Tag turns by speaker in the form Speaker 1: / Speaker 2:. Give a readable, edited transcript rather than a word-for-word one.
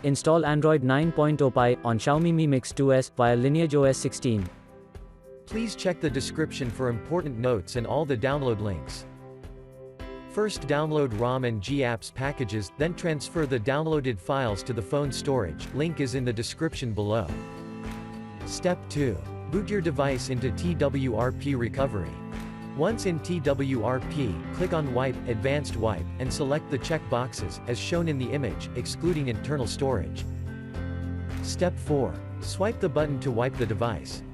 Speaker 1: Install Android 9.0 Pie on Xiaomi Mi Mix 2S via LineageOS 16.
Speaker 2: Please check the description for important notes and all the download links. First download ROM and GApps packages, then transfer the downloaded files to the phone storage, link is in the description below. Step 2. Boot your device into TWRP recovery. Once in TWRP, click on Wipe, Advanced Wipe, and select the check boxes, as shown in the image, excluding internal storage. Step 4. Swipe the button to wipe the device.